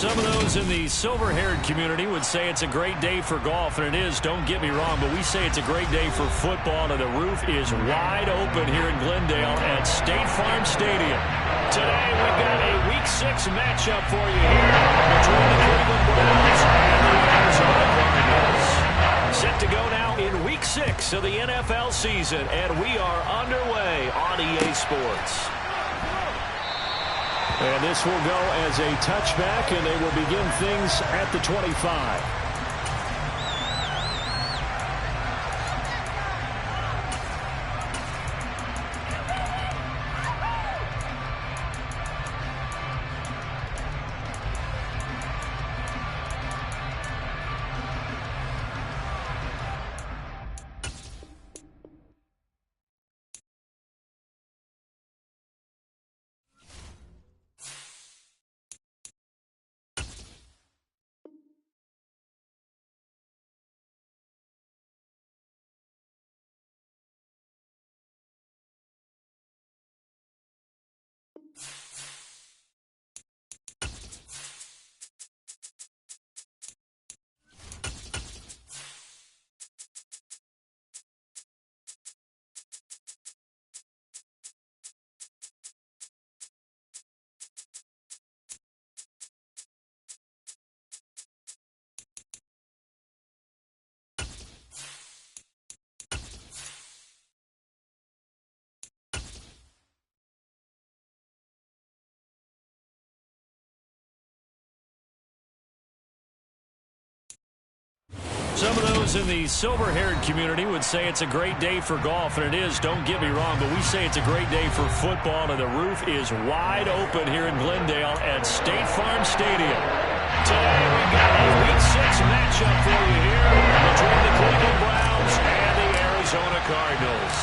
Some of those in the silver-haired community would say it's a great day for golf, and it is, don't get me wrong, but we say it's a great day for football, and the roof is wide open here in Glendale at State Farm Stadium. Today we've got a Week 6 matchup for you here between the Cleveland Browns and the Arizona Cardinals. Set to go now in Week 6 of the NFL season, and we are underway on EA Sports. And this will go as a touchback, and they will begin things at the 25. Some of those in the silver-haired community would say it's a great day for golf, and it is, don't get me wrong, but we say it's a great day for football, and the roof is wide open here in Glendale at State Farm Stadium. Today we've got a Week 6 matchup for you here between the Cleveland Browns and the Arizona Cardinals.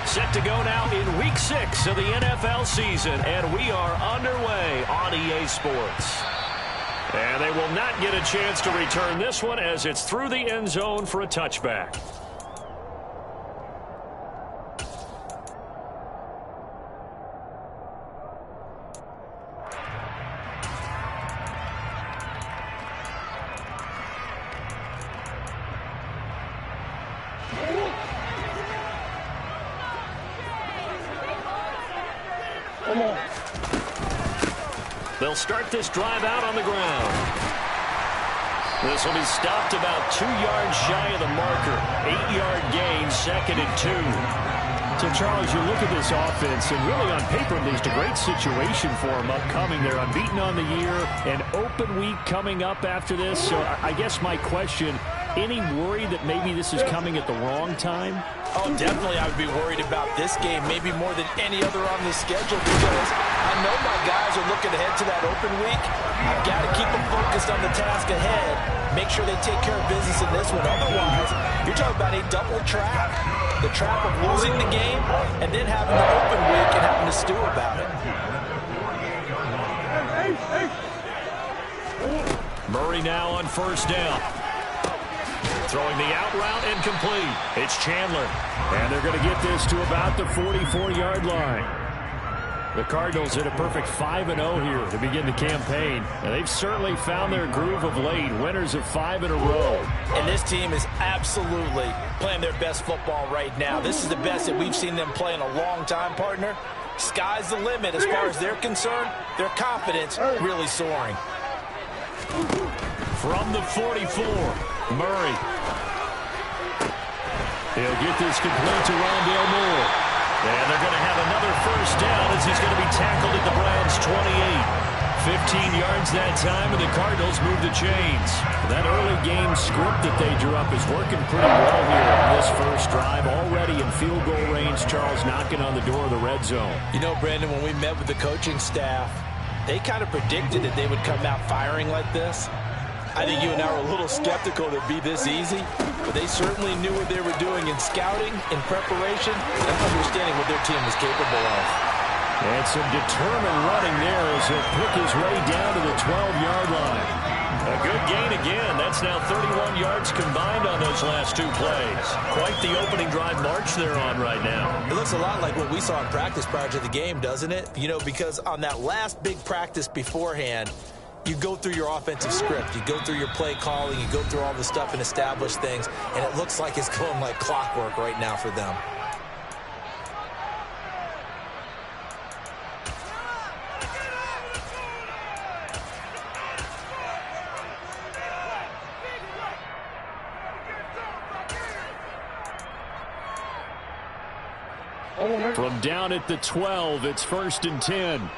Set to go now in Week 6 of the NFL season, and we are underway on EA Sports. And they will not get a chance to return this one as it's through the end zone for a touchback. They'll start this drive out on the ground. This will be stopped about 2 yards shy of the marker. 8-yard gain, 2nd and 2. So, Charles, you look at this offense, and really on paper, at least, a great situation for them upcoming. They're unbeaten on the year, an open week coming up after this. So I guess my question, any worry that maybe this is coming at the wrong time? Oh, definitely I would be worried about this game, maybe more than any other on the schedule, because I know my guys are looking ahead to that open week. I've got to keep them focused on the task ahead, make sure they take care of business in this one. Otherwise, you're talking about a double trap. The trap of losing the game and then having the open week and having to stew about it. Murray now on first down. Throwing the out route incomplete. It's Chandler. And they're going to get this to about the 44-yard line. The Cardinals hit a perfect 5-0 here to begin the campaign. And they've certainly found their groove of late. Winners of 5 in a row. And this team is absolutely playing their best football right now. This is the best that we've seen them play in a long time, partner. Sky's the limit as far as they're concerned. Their confidence really soaring. From the 44, Murray. He'll get this complete to Rondale Moore. And they're going to have another first down as he's going to be tackled at the Browns' 28. 15 yards that time, and the Cardinals move the chains. That early game script that they drew up is working pretty well here on this first drive. Already in field goal range, Charles knocking on the door of the red zone. You know, Brandon, when we met with the coaching staff, they kind of predicted that they would come out firing like this. I think you and I were a little skeptical that it'd be this easy, but they certainly knew what they were doing in scouting, in preparation, and understanding what their team was capable of. And some determined running there as he'll pick his way down to the 12-yard line. A good gain again. That's now 31 yards combined on those last 2 plays. Quite the opening drive march they're on right now. It looks a lot like what we saw in practice prior to the game, doesn't it? You know, because on that last big practice beforehand, You go through your offensive script. You go through your play calling. You go through all the stuff and establish things. And it looks like it's going like clockwork right now for them. From down at the 12, it's 1st and 10.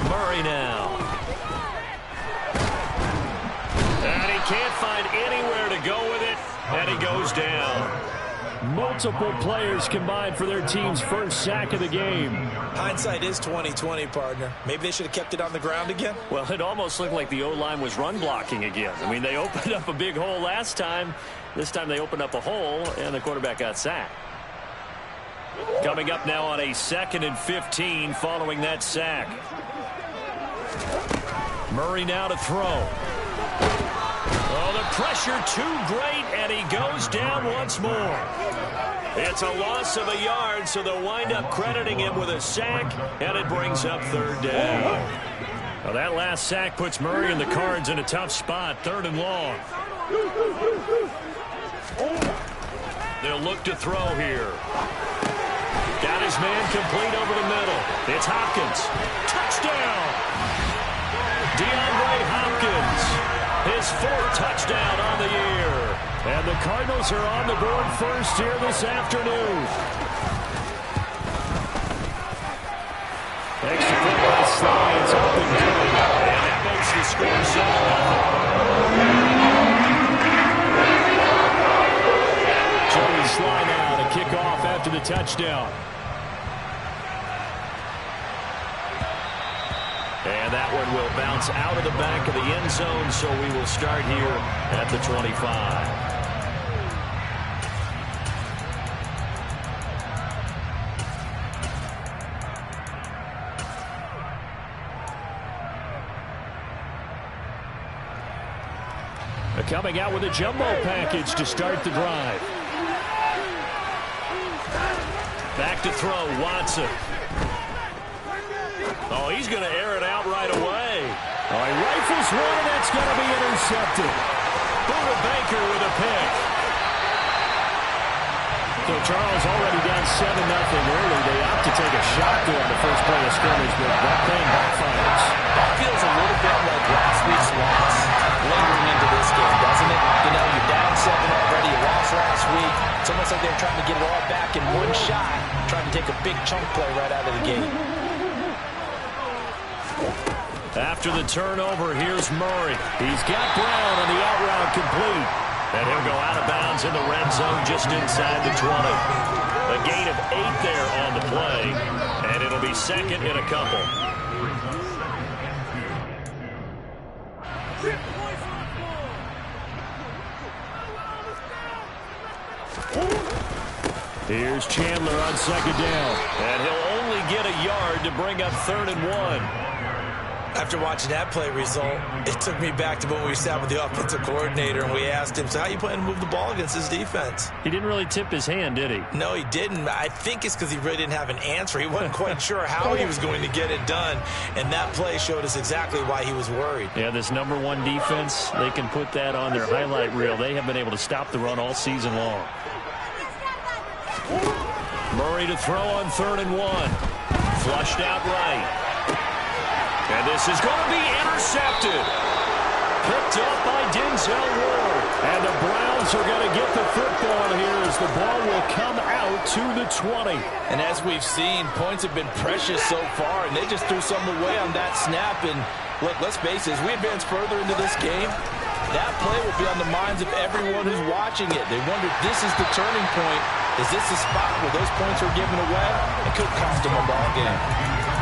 Murray now. And he can't find anywhere to go with it, and he goes down. Multiple players combined for their team's first sack of the game. Hindsight is 20/20, partner. Maybe they should have kept it on the ground again. Well, it almost looked like the O-line was run blocking again. I mean, they opened up a big hole last time. This time they opened up a hole, and the quarterback got sacked. Coming up now on a 2nd and 15 following that sack. Murray now to throw. Oh, the pressure too great, and he goes down once more. It's a loss of a yard, so they'll wind up crediting him with a sack, and it brings up 3rd down. Well, that last sack puts Murray and the Cards in a tough spot, 3rd and long. They'll look to throw here. Got his man complete over the middle. It's Hopkins. Touchdown! DeAndre Hopkins. His 4th touchdown on the year. And the Cardinals are on the board first here this afternoon. Extra point by Sly. It's up and good. And that makes the score 7-0. Joey Sly now to kick off after the touchdown. And that one will bounce out of the back of the end zone, so we will start here at the 25. Coming out with a jumbo package to start the drive. Back to throw, Watson. Oh, he's going to air it out right away. Oh, he rifles one, and that's going to be intercepted. Buda Baker with a pick. So Charles already down 7-0 early. They opt to take a shot there on the first play of scrimmage, but that thing backfires. That feels a little bit like last week's loss lingering into this game, doesn't it? You know, you're down 7 already. You lost last week. It's almost like they're trying to get it all back in one shot, trying to take a big chunk play right out of the gate. After the turnover, here's Murray. He's got Brown on the out route complete. And he'll go out of bounds in the red zone just inside the 20. A gain of 8 there on the play. And it'll be 2nd and a couple. Here's Chandler on 2nd down. And he'll only get a yard to bring up 3rd and 1. After watching that play result, it took me back to when we sat with the offensive coordinator and we asked him, so how you plan to move the ball against this defense? He didn't really tip his hand, did he? No, he didn't. I think it's because he really didn't have an answer. He wasn't quite sure how he was going to get it done, and that play showed us exactly why he was worried. Yeah, this #1 defense, they can put that on their highlight reel. They have been able to stop the run all season long. Murray to throw on 3rd and 1. Flushed out right. And this is going to be intercepted. Picked up by Denzel Ward. And the Browns are going to get the football here as the ball will come out to the 20. And as we've seen, points have been precious so far, and they just threw some away on that snap. And look, let's face it, as we advance further into this game, that play will be on the minds of everyone who's watching it. They wonder if this is the turning point. Is this the spot where those points are given away? It could cost them a ball game.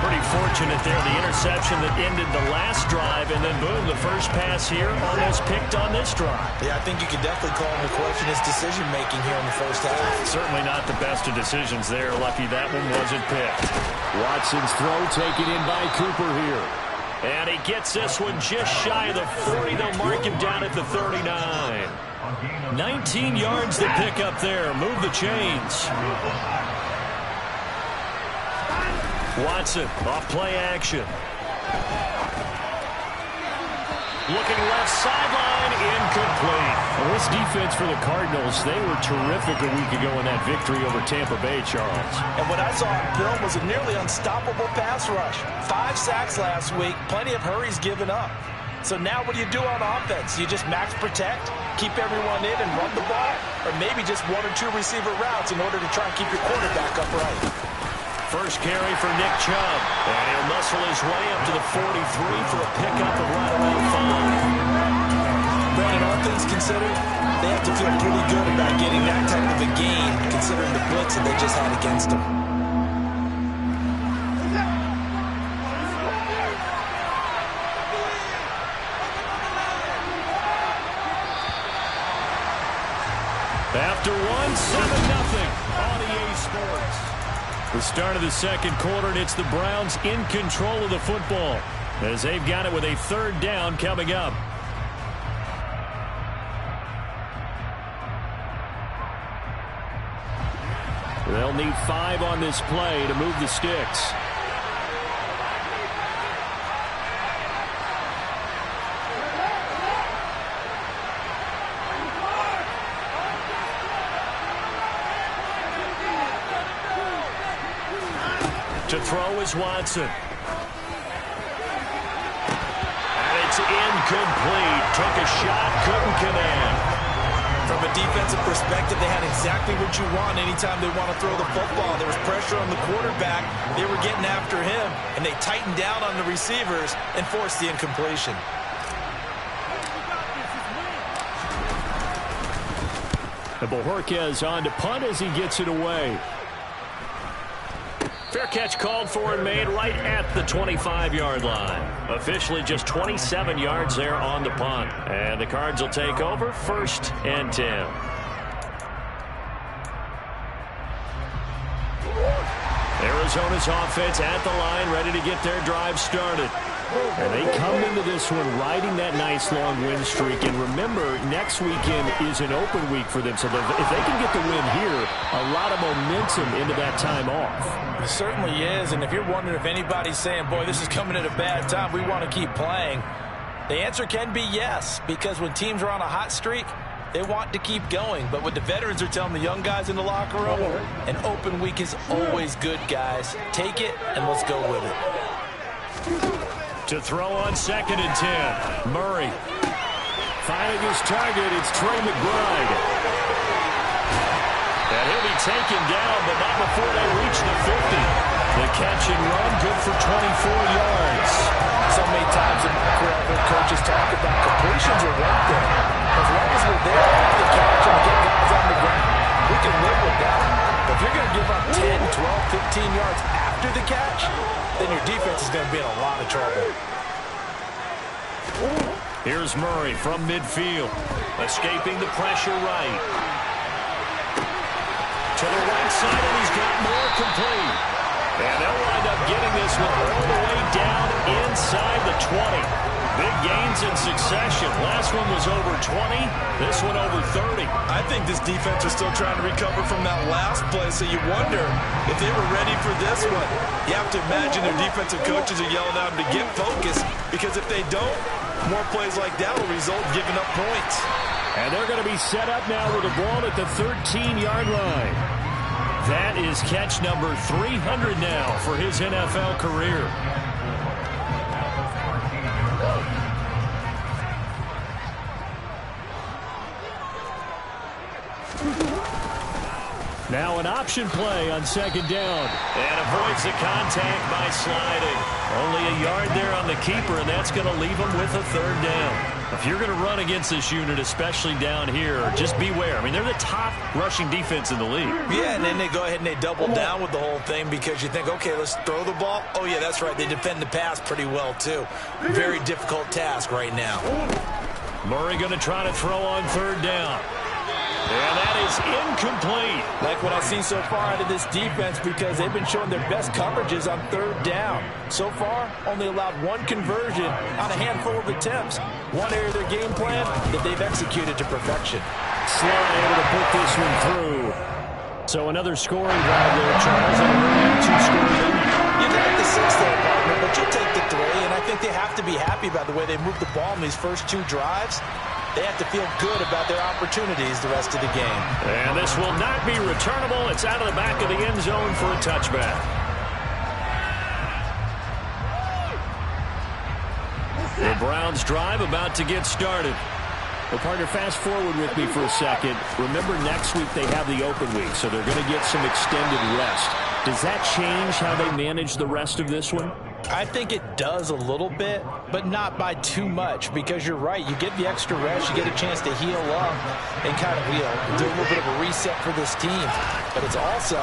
Pretty fortunate there, the interception that ended the last drive, and then boom, the first pass here almost picked on this drive. Yeah, I think you could definitely call him to question his decision-making here in the first half. Certainly not the best of decisions there. Lucky that one wasn't picked. Watson's throw taken in by Cooper here. And he gets this one just shy of the 40. They'll mark him down at the 39. 19 yards to pick up there. Move the chains. Watson off play action. Looking left sideline, incomplete. Well, this defense for the Cardinals, they were terrific a week ago in that victory over Tampa Bay, Charles. And what I saw on film was a nearly unstoppable pass rush. 5 sacks last week, plenty of hurries given up. So now what do you do on offense? You just max protect, keep everyone in and run the ball, or maybe just 1 or 2 receiver routes in order to try and keep your quarterback upright. First carry for Nick Chubb. And he'll muscle his way up to the 43 for a pickup of right around 5. Brandon, all things considered, they have to feel pretty good about getting that type of a gain, considering the blitz that they just had against them. After one, 7-0 on EA Sports. The start of the second quarter, and it's the Browns in control of the football as they've got it with a 3rd down coming up. They'll need 5 on this play to move the sticks. To throw is Watson. And it's incomplete. Took a shot, couldn't connect. From a defensive perspective, they had exactly what you want anytime they want to throw the football. There was pressure on the quarterback. They were getting after him, and they tightened down on the receivers and forced the incompletion. And Bojorquez on to punt as he gets it away. Fair catch called for and made right at the 25-yard line. Officially just 27 yards there on the punt. And the Cards will take over 1st and 10. Arizona's offense at the line, ready to get their drive started. And they come into this one riding that nice long win streak. And remember, next weekend is an open week for them. So if they can get the win here, a lot of momentum into that time off. It certainly is. And if you're wondering if anybody's saying, boy, this is coming at a bad time, we want to keep playing, the answer can be yes. Because when teams are on a hot streak, they want to keep going. But what the veterans are telling the young guys in the locker room, an open week is always good, guys. Take it and let's go with it. To throw on 2nd and 10. Murray. Finding his target, it's Trey McBride. And he'll be taken down, but not before they reach the 50. The catch and run, good for 24 yards. So many times in my career, I've heard coaches talk about completions are one thing. As long as we're there after the catch and get guys on the ground, we can live with that. But if you're going to give up 10, 12, 15 yards after the catch, then your defense is going to be in a lot of trouble. Here's Murray from midfield. Escaping the pressure right. To the right side, and he's got more complete. And they'll wind up getting this one all the way down inside the 20. Big gains in succession. Last one was over 20. This one over 30. I think this defense is still trying to recover from that last play, so you wonder if they were ready for this one. You have to imagine their defensive coaches are yelling at them to get focused, because if they don't, more plays like that will result in giving up points. And they're going to be set up now with the ball at the 13-yard line. That is catch number 300 now for his NFL career. Now an option play on 2nd down. And avoids the contact by sliding. Only a yard there on the keeper, and that's going to leave him with a 3rd down. If you're going to run against this unit, especially down here, just beware. I mean, they're the top rushing defense in the league. Yeah, and then they go ahead and they double down with the whole thing because you think, okay, let's throw the ball. Oh, yeah, that's right. They defend the pass pretty well, too. Very difficult task right now. Murray going to try to throw on 3rd down. And that is incomplete. Like what I've seen so far out of this defense, because they've been showing their best coverages on third down. So far, only allowed one conversion on a handful of attempts. One area of their game plan that they've executed to perfection. Sly able to put this one through. So another scoring drive there, Charles, and a 2-score lead. You'd like the 6 there, partner, but you'll take the 3, and I think they have to be happy about the way they moved the ball in these first 2 drives. They have to feel good about their opportunities the rest of the game. And this will not be returnable. It's out of the back of the end zone for a touchback. The Browns drive about to get started. Well, partner, fast forward with me for a second. Remember, next week they have the open week, so they're going to get some extended rest. Does that change how they manage the rest of this one? I think it does a little bit, but not by too much, because you're right. You get the extra rest, you get a chance to heal up and kind of do a little bit of a reset for this team. But it's also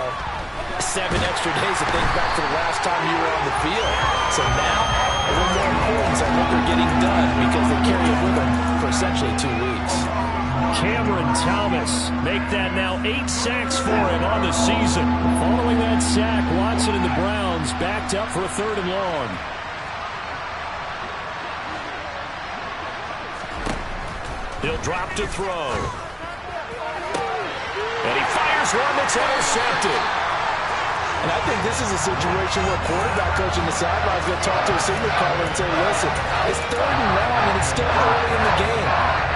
7 extra days to think back to the last time you were on the field. So now, a little more importance on what they're getting done, because they carry it with them for essentially 2 weeks. Cameron Thomas make that now 8 sacks for him on the season. Following that sack, Watson and the Browns backed up for a 3rd and long. He'll drop to throw. And he fires one that's intercepted. And I think this is a situation where quarterback coach in the sidelines will talk to a signal caller and say, listen, it's 3rd and long and it's still early in the game.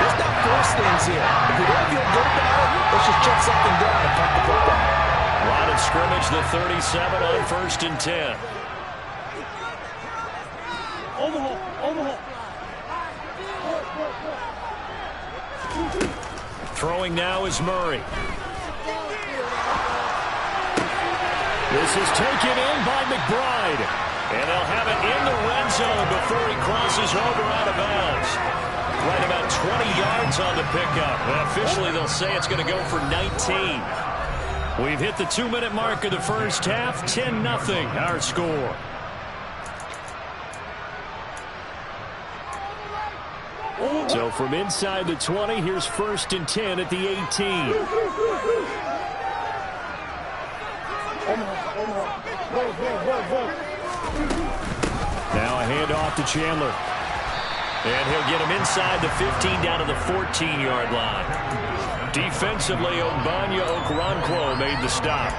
Let's not force things here. If we don't feel good about it, let's just check something down and punt the football. Line of scrimmage, the 37 on 1st and 10. Overhaul. Throwing now is Murray. This is taken in by McBride. And they'll have it in the red zone before he crosses over out of bounds. Right about 20 yards on the pickup. And officially, they'll say it's going to go for 19. We've hit the 2-minute mark of the first half. 10-0 our score. So from inside the 20, here's 1st and 10 at the 18. Now a handoff to Chandler. And he'll get him inside the 15 down to the 14-yard line. Defensively, Ogbanya Okoronkwo made the stop.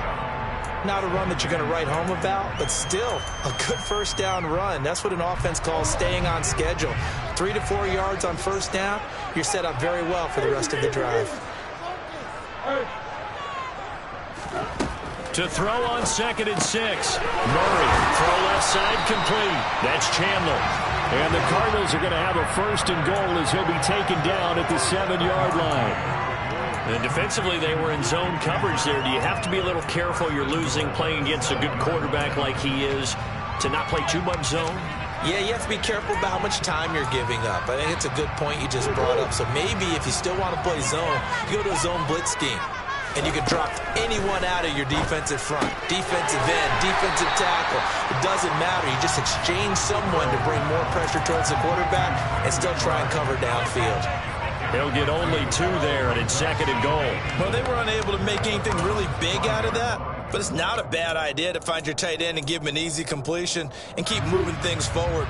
Not a run that you're going to write home about, but still a good first down run. That's what an offense calls staying on schedule. 3 to 4 yards on first down, you're set up very well for the rest of the drive. To throw on 2nd and 6. Murray, throw left side complete. That's Chandler. And the Cardinals are going to have a 1st and goal as he'll be taken down at the 7-yard line. And defensively, they were in zone coverage there. Do you have to be a little careful you're losing playing against a good quarterback like he is to not play too much zone? Yeah, you have to be careful about how much time you're giving up. I think it's a good point you just brought up. So maybe if you still want to play zone, you go to a zone blitz scheme. And you can drop anyone out of your defensive front. Defensive end, defensive tackle. It doesn't matter. You just exchange someone to bring more pressure towards the quarterback and still try and cover downfield. He'll get only 2 there, and it's 2nd and goal. Well, they were unable to make anything really big out of that. But it's not a bad idea to find your tight end and give him an easy completion and keep moving things forward.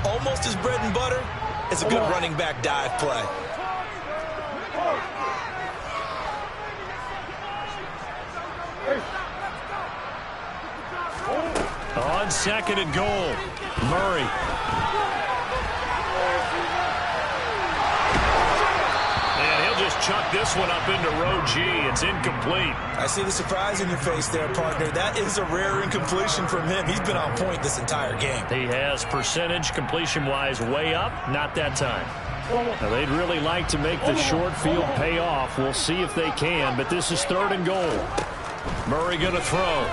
Almost as bread and butter as a good running back dive play. On 2nd and goal, Murray. And he'll just chuck this one up into row G. It's incomplete. I see the surprise in your face there, partner. That is a rare incompletion from him. He's been on point this entire game. He has percentage completion-wise way up. Not that time. Now, they'd really like to make the short field pay off. We'll see if they can, but this is 3rd and goal. Murray going to throw.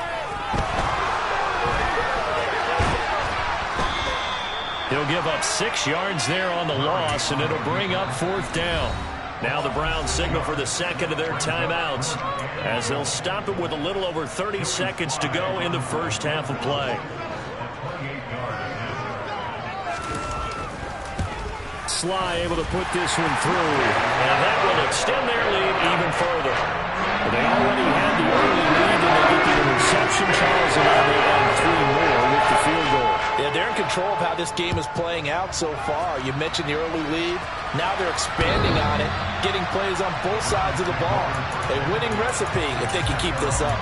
He'll give up 6 yards there on the loss, and it'll bring up 4th down. Now the Browns signal for the 2nd of their timeouts as they'll stop it with a little over 30 seconds to go in the first half of play. Sly able to put this one through. And that will extend their lead even further. But they already had the early lead, and they get the interception. Charles, and now they add 3 more with the field goal. Yeah, they're in control of how this game is playing out so far. You mentioned the early lead. Now they're expanding on it, getting plays on both sides of the ball. A winning recipe if they can keep this up.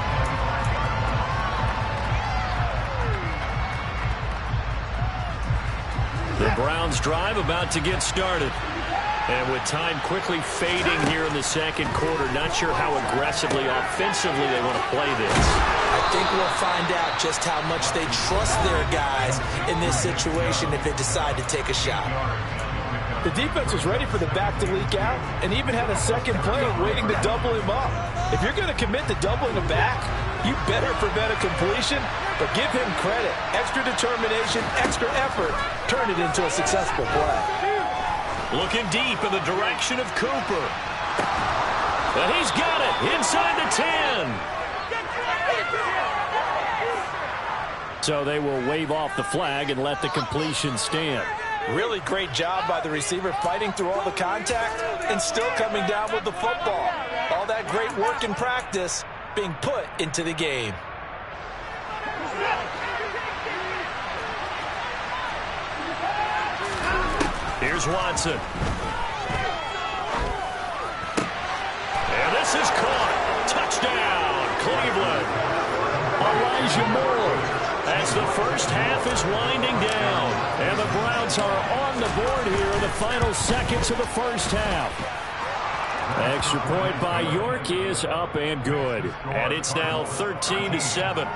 The Browns drive about to get started. And with time quickly fading here in the second quarter, not sure how aggressively, offensively they want to play this. I think we'll find out just how much they trust their guys in this situation if they decide to take a shot. The defense was ready for the back to leak out and even had a second play waiting to double him up. If you're going to commit to doubling a back, you better prevent a completion, but give him credit. Extra determination, extra effort, turn it into a successful play. Looking deep in the direction of Cooper. And he's got it inside the 10. So they will wave off the flag and let the completion stand. Really great job by the receiver fighting through all the contact and still coming down with the football. All that great work in practice being put into the game. Here's Watson. And this is caught. Touchdown, Cleveland. Elijah Moore as the first half is winding down. And the Browns are on the board here in the final seconds of the first half. Extra point by York is up and good. And it's now 13-7.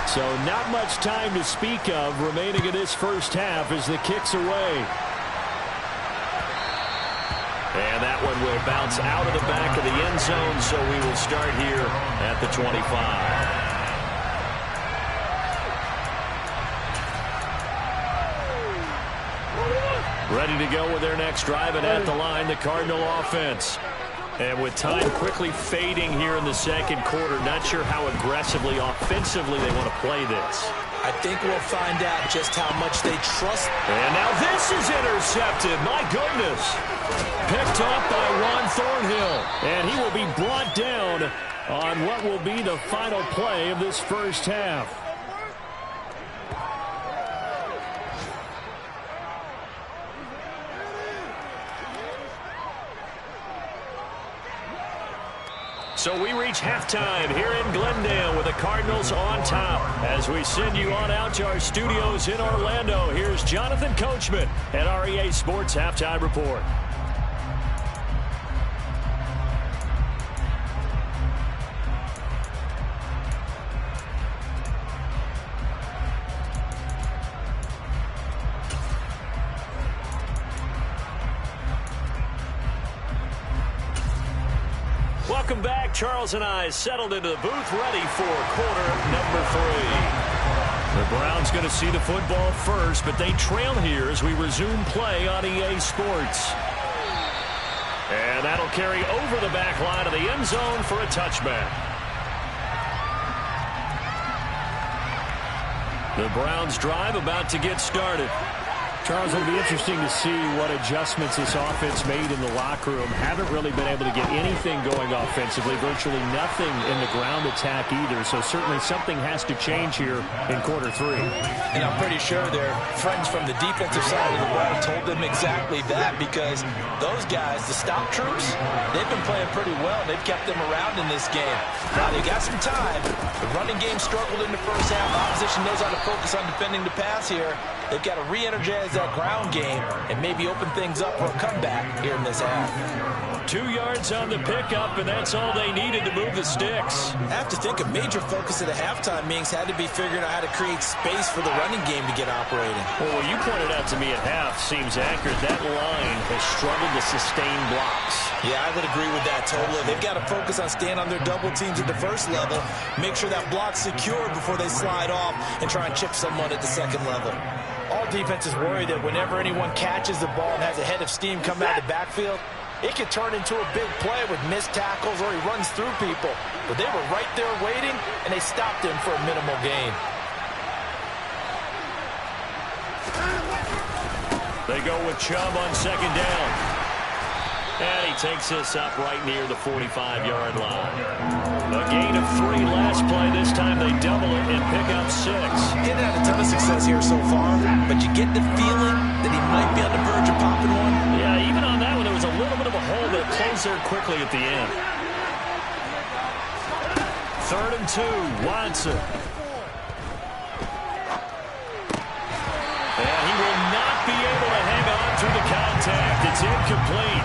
So not much time to speak of remaining in this first half as the kick's away. And that one will bounce out of the back of the end zone, so we will start here at the 25. Ready to go with their next drive, and at the line, the Cardinal offense. And with time quickly fading here in the second quarter, not sure how aggressively, offensively they want to play this. I think we'll find out just how much they trust. And now this is intercepted. My goodness. Picked up by Juan Thornhill. And he will be brought down on what will be the final play of this first half. So we reach halftime here in Glendale with the Cardinals on top. As we send you on out to our studios in Orlando, here's Jonathan Coachman at REA Sports Halftime Report. Welcome back. Charles and I settled into the booth ready for quarter number 3. The Browns going to see the football first, but they trail here as we resume play on EA Sports. And that'll carry over the back line of the end zone for a touchback. The Browns drive about to get started. Charles, it'll be interesting to see what adjustments this offense made in the locker room. Haven't really been able to get anything going offensively, virtually nothing in the ground attack either. So certainly something has to change here in quarter 3. And I'm pretty sure their friends from the defensive side of the ball told them exactly that, because those guys, the stop troops, they've been playing pretty well. They've kept them around in this game. Now they got some time. The running game struggled in the first half. Opposition knows how to focus on defending the pass here. They've got to re-energize that ground game and maybe open things up for a comeback here in this half. 2 yards on the pickup, and that's all they needed to move the sticks. I have to think a major focus of the halftime meetings had to be figuring out how to create space for the running game to get operating. Well, what you pointed out to me at half seems accurate. That line has struggled to sustain blocks. Yeah, I would agree with that totally. They've got to focus on staying on their double teams at the first level, make sure that block's secure before they slide off and try and chip someone at the second level. All defenses worry that whenever anyone catches the ball and has a head of steam come out of the backfield, it could turn into a big play with missed tackles or he runs through people. But they were right there waiting, and they stopped him for a minimal gain. They go with Chubb on second down. And he takes this up right near the 45-yard line. A gain of 3 last play. This time they double it and pick up 6. He hadn't had a ton of success here so far, but you get the feeling that he might be on the verge of popping one. Yeah, even on that one, there was a little bit of a hole that closed there quickly at the end. 3rd and 2, Watson. And he will not be able to hang on through the contact. It's incomplete.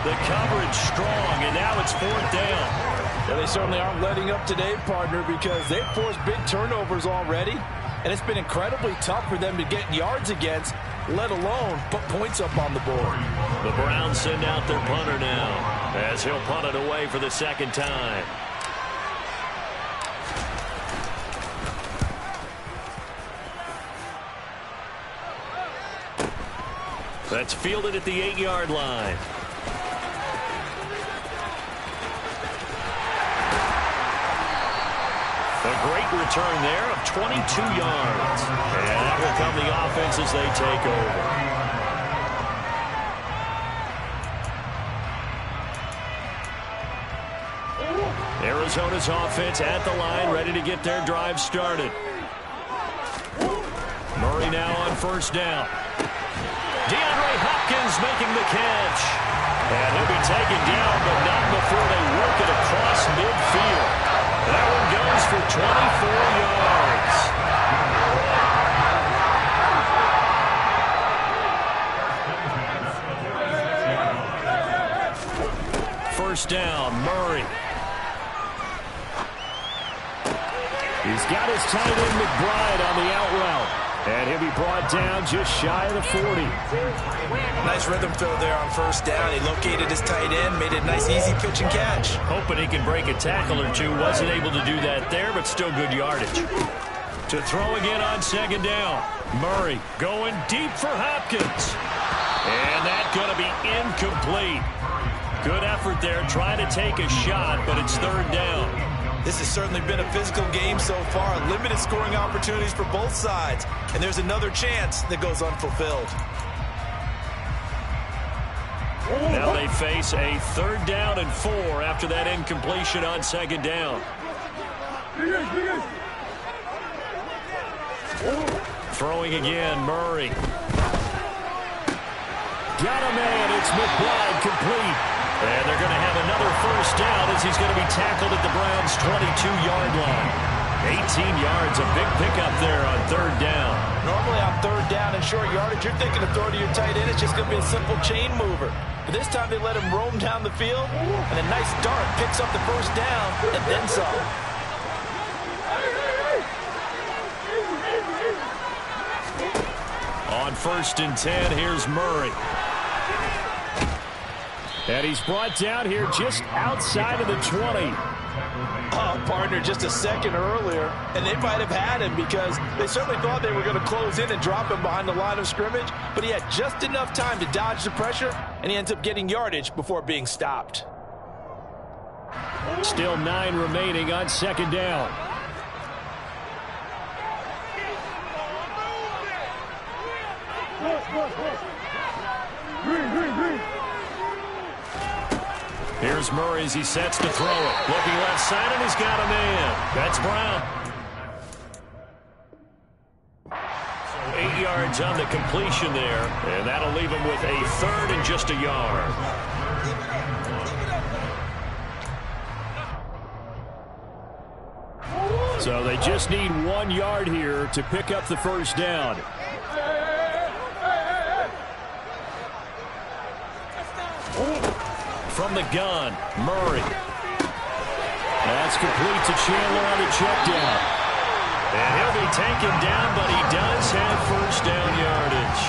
The coverage strong, and now it's 4th down. Yeah, they certainly aren't letting up today, partner, because they've forced big turnovers already, and it's been incredibly tough for them to get yards against, let alone put points up on the board. The Browns send out their punter now, as he'll punt it away for the 2nd time. That's fielded at the 8-yard line. A great return there of 22 yards. And that will come the offense as they take over. Arizona's offense at the line, ready to get their drive started. Murray now on 1st down. DeAndre Hopkins making the catch. And he'll be taken down, but not before they work it across midfield. That one goes for 24 yards. 1st down, Murray. He's got his tight end McBride on the out route. And he'll be brought down just shy of the 40. Nice rhythm throw there on 1st down. He located his tight end, made it a nice easy pitch and catch. Hoping he can break a tackle or two. Wasn't able to do that there, but still good yardage. To throw again on 2nd down. Murray going deep for Hopkins. And that's going to be incomplete. Good effort there, trying to take a shot, but it's 3rd down. This has certainly been a physical game so far. Limited scoring opportunities for both sides. And there's another chance that goes unfulfilled. Now they face a 3rd down and 4 after that incompletion on 2nd down. Throwing again, Murray. Got a man, it's McBride complete. And they're going to have another 1st down as he's going to be tackled at the Browns' 22-yard line. 18 yards, a big pickup there on 3rd down. Normally on 3rd down and short yardage, you're thinking of throw to your tight end. It's just going to be a simple chain mover. But this time they let him roam down the field, and a nice dart picks up the 1st down and then some. On 1st and 10, here's Murray. And he's brought down here just outside of the 20. Oh, partner, just a second earlier, and they might have had him because they certainly thought they were going to close in and drop him behind the line of scrimmage, but he had just enough time to dodge the pressure, and he ends up getting yardage before being stopped. Still 9 remaining on 2nd down. Here's Murray as he sets to throw it. Looking left side, and he's got a man. That's Brown. 8 yards on the completion there, and that'll leave him with a 3rd and just a yard. So they just need 1 yard here to pick up the 1st down. From the gun, Murray. That's complete to Chandler on a check down. And he'll be taken down, but he does have 1st down yardage.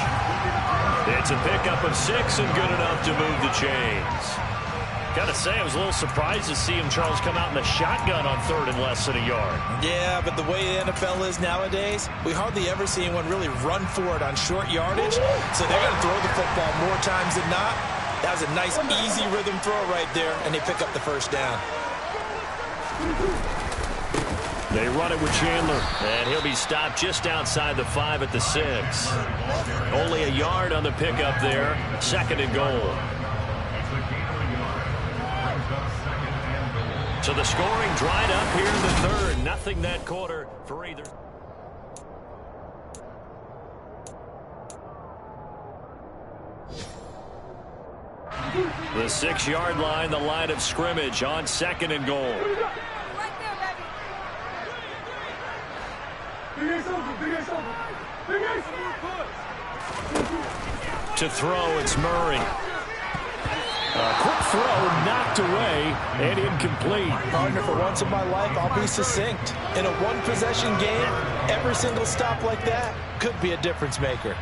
It's a pickup of 6 and good enough to move the chains. Got to say, I was a little surprised to see him, Charles, come out in the shotgun on 3rd and less than a yard. Yeah, but the way the NFL is nowadays, we hardly ever see anyone really run for it on short yardage. So they're going to throw the football more times than not. That was a nice, easy rhythm throw right there, and they pick up the 1st down. They run it with Chandler. And he'll be stopped just outside the 5 at the 6. Only a yard on the pickup there. 2nd and goal. So the scoring dried up here in the 3rd. Nothing that quarter for either. The 6-yard line, the line of scrimmage on 2nd and goal. To throw, it's Murray. A quick throw knocked away and incomplete. Partner, for once in my life, I'll be succinct. In a one-possession game, every single stop like that could be a difference maker.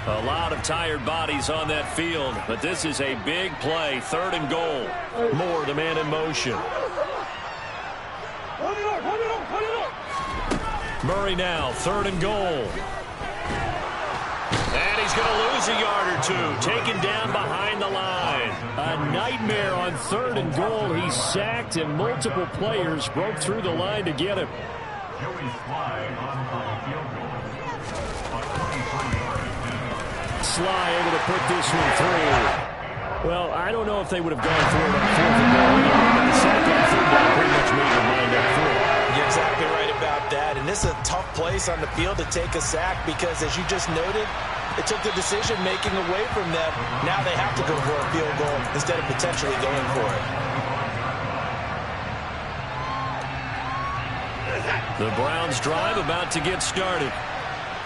A lot of tired bodies on that field, but this is a big play. 3rd and goal. Moore, the man in motion. Murray now, 3rd and goal. And he's going to lose a yard or 2. Taken down behind the line. A nightmare on 3rd and goal. He's sacked, and multiple players broke through the line to get him. Sly able to put this one through. Well, I don't know if they would have gone for it on 4th and goal anyway, but the sack on 3rd down pretty much made their mind up for it. You're exactly right about that, and this is a tough place on the field to take a sack because, as you just noted, it took the decision-making away from them. Now they have to go for a field goal instead of potentially going for it. The Browns drive about to get started.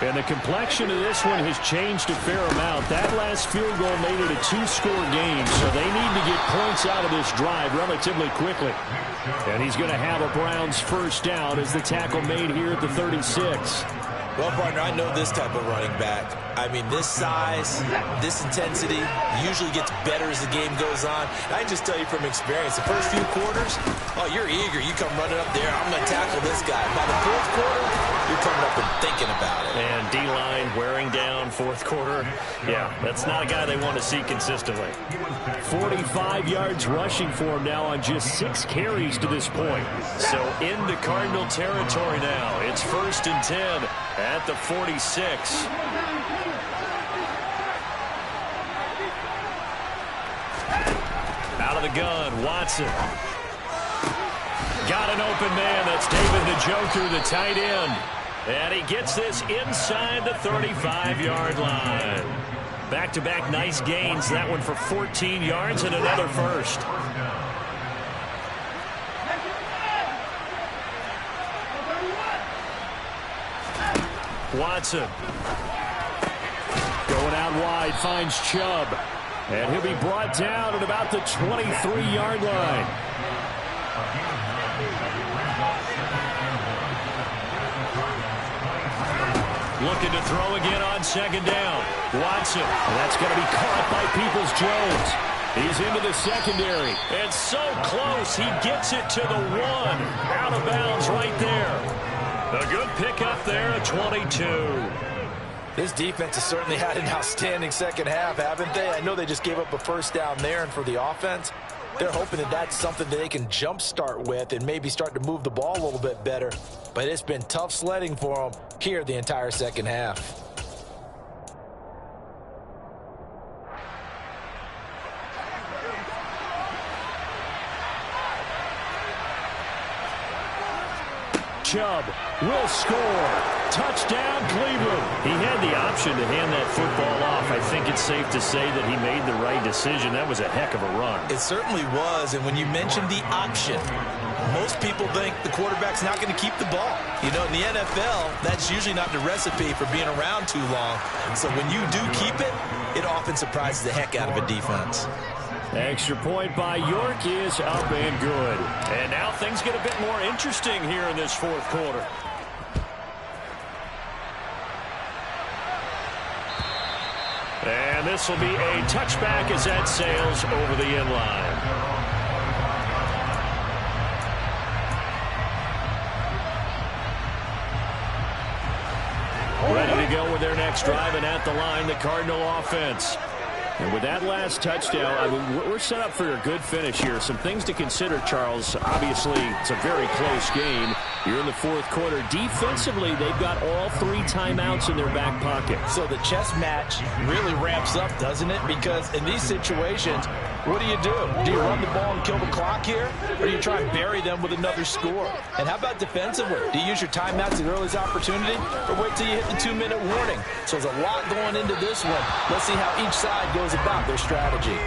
And the complexion of this one has changed a fair amount. That last field goal made it a 2-score game, so they need to get points out of this drive relatively quickly. And he's going to have a Browns first down as the tackle made here at the 36. Well, partner, I know this type of running back. I mean, this size, this intensity usually gets better as the game goes on. And I can just tell you from experience, the first few quarters, oh, you're eager. You come running up there, I'm going to tackle this guy. By the 4th quarter, you're coming up and thinking about it. And D-line wearing down 4th quarter. Yeah, that's not a guy they want to see consistently. 45 yards rushing for him now on just 6 carries to this point. So into Cardinal territory now. It's 1st and 10 at the 46. Out of the gun, Watson. Got an open man. That's David Njoku, the tight end. And he gets this inside the 35-yard line. Back-to-back nice gains. That one for 14 yards and another first. Watson. Going out wide, finds Chubb. And he'll be brought down at about the 23-yard line. Looking to throw again on 2nd down. Watson. And that's going to be caught by Peoples-Jones. He's into the secondary. And so close, he gets it to the 1. Out of bounds right there. A good pickup there at 22. This defense has certainly had an outstanding second half, haven't they? I know they just gave up a first down there, and for the offense, they're hoping that that's something that they can jumpstart with and maybe start to move the ball a little bit better. But it's been tough sledding for them here the entire second half. Chubb will score. Touchdown, Cleveland. He had the option to hand that football off. I think it's safe to say that he made the right decision. That was a heck of a run. It certainly was, and when you mentioned the option, most people think the quarterback's not going to keep the ball. You know, in the NFL, that's usually not the recipe for being around too long. So when you do keep it, it often surprises the heck out of a defense. Extra point by York is up and good. And now things get a bit more interesting here in this 4th quarter. And this will be a touchback as that sails over the end line. Ready to go with their next drive, and at the line, the Cardinal offense. And with that last touchdown, I mean, we're set up for a good finish here. Some things to consider, Charles. Obviously, it's a very close game. Here in the fourth quarter, defensively, they've got all 3 timeouts in their back pocket. So the chess match really ramps up, doesn't it? Because in these situations, what do? Do you run the ball and kill the clock here? Or do you try and bury them with another score? And how about defensively? Do you use your timeouts at earliest opportunity? Or wait till you hit the 2-minute warning? So there's a lot going into this one. Let's see how each side goes about their strategy.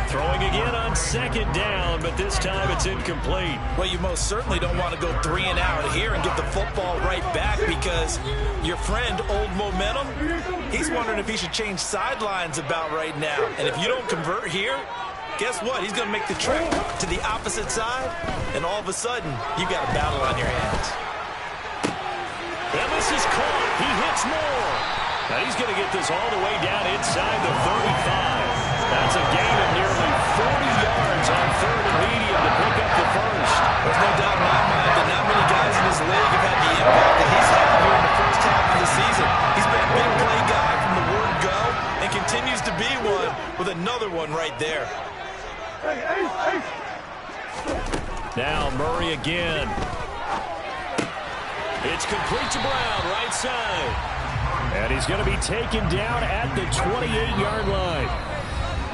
Throwing again on second down, but this time it's incomplete. Well, you most certainly don't want to go 3 and out here and get the football right back, because your friend, Old Momentum, he's wondering if he should change sidelines about right now. And if you don't convert here, guess what? He's going to make the trek to the opposite side, and all of a sudden, you got a battle on your hands. And this is caught. He hits more. Now he's going to get this all the way down inside the 35. That's a gain of nearly 40 yards on 3rd and medium to pick up the first. There's no doubt in my mind that not many guys in this league have had the impact that he's had here in the first half of the season. He's been a big play guy from the word go and continues to be one with another one right there. Now Murray again. It's complete to Brown, right side. And he's going to be taken down at the 28-yard line.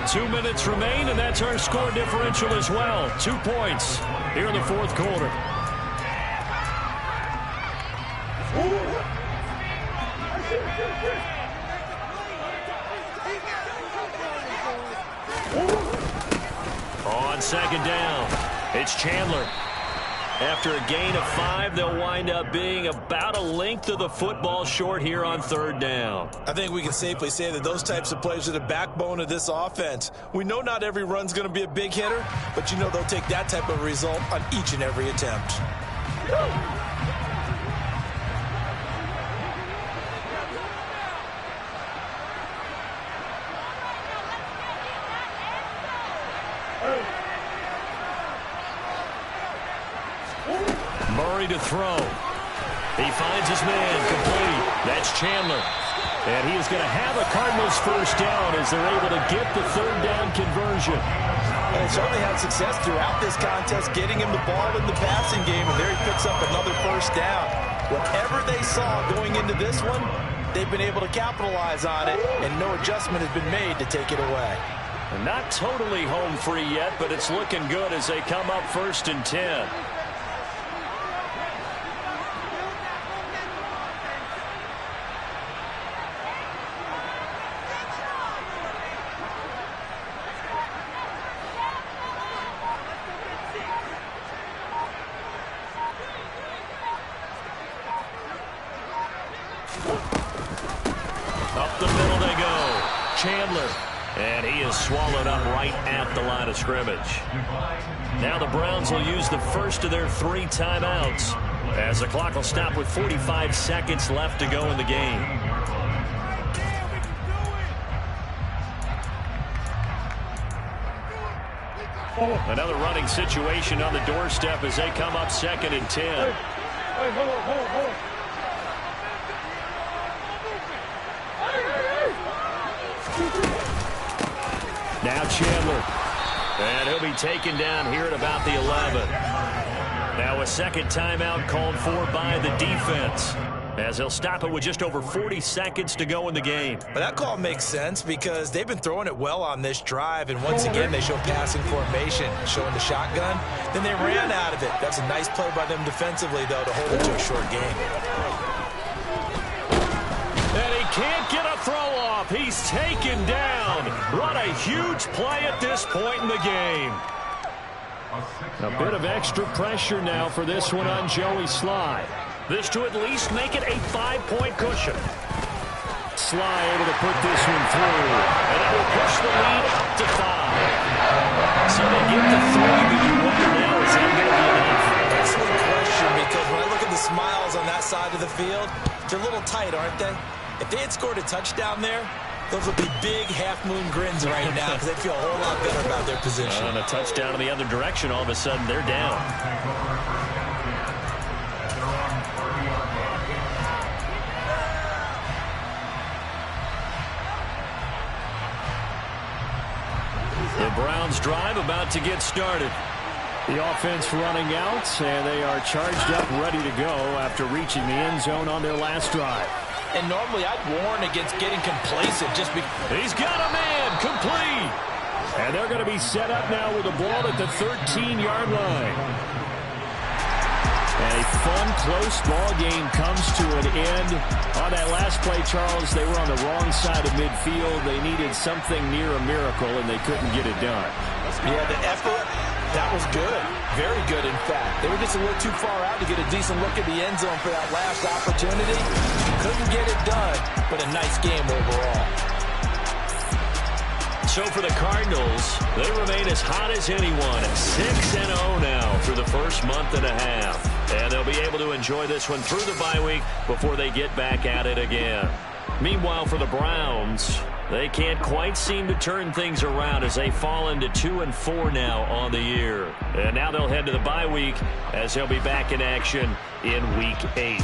2 minutes remain, and that's our score differential as well. 2 points here in the fourth quarter. On second down, it's Chandler. After a gain of 5, they'll wind up being about a length of the football short here on 3rd down. I think we can safely say that those types of plays are the backbone of this offense. We know not every run's going to be a big hitter, but you know they'll take that type of result on each and every attempt. Murray to throw. He finds his man complete. That's Chandler. And he is going to have a Cardinals first down as they're able to get the 3rd down conversion. And they certainly had success throughout this contest, getting him the ball in the passing game, and there he picks up another first down. Whatever they saw going into this one, they've been able to capitalize on it, and no adjustment has been made to take it away. And not totally home free yet, but it's looking good as they come up 1st and 10. Up the middle they go. Chandler. And he is swallowed up right at the line of scrimmage. Now the Browns will use the first of their 3 timeouts as the clock will stop with 45 seconds left to go in the game. Another running situation on the doorstep as they come up 2nd and 10. Now Chandler. And he'll be taken down here at about the 11. Now a second timeout called for by the defense, as they'll stop it with just over 40 seconds to go in the game. Well, that call makes sense because they've been throwing it well on this drive, and once again they show passing formation, showing the shotgun. Then they ran out of it. That's a nice play by them defensively, though, to hold it to a short game. And he can't get a throw off. He's taken down. What a huge play at this point in the game. A bit of extra pressure now for this one on Joey Slye. This to at least make it a 5-point cushion. Slye able to put this one through. And it will push the lead up to 5. So they get the 3 that you wonder now. Is that going to be enough? Excellent question, because when I look at the smiles on that side of the field, they're a little tight, aren't they? If they had scored a touchdown there, those would be big half-moon grins right now because they feel a whole lot better about their position. On a touchdown in the other direction, all of a sudden they're down. The Browns drive about to get started. The offense running out, and they are charged up, ready to go after reaching the end zone on their last drive. And normally I'd warn against getting complacent just because. He's got a man, complete. And they're going to be set up now with the ball at the 13-yard line. And a fun, close ball game comes to an end. On that last play, Charles, they were on the wrong side of midfield. They needed something near a miracle, and they couldn't get it done. Yeah, the effort, that was good. Very good, in fact. They were just a little too far out to get a decent look at the end zone for that last opportunity. Couldn't get it done, but a nice game overall. So for the Cardinals, they remain as hot as anyone at 6-0 now through the first month and a half. And they'll be able to enjoy this one through the bye week before they get back at it again. Meanwhile, for the Browns, they can't quite seem to turn things around as they fall into 2-4 now on the year. And now they'll head to the bye week as they'll be back in action in Week 8.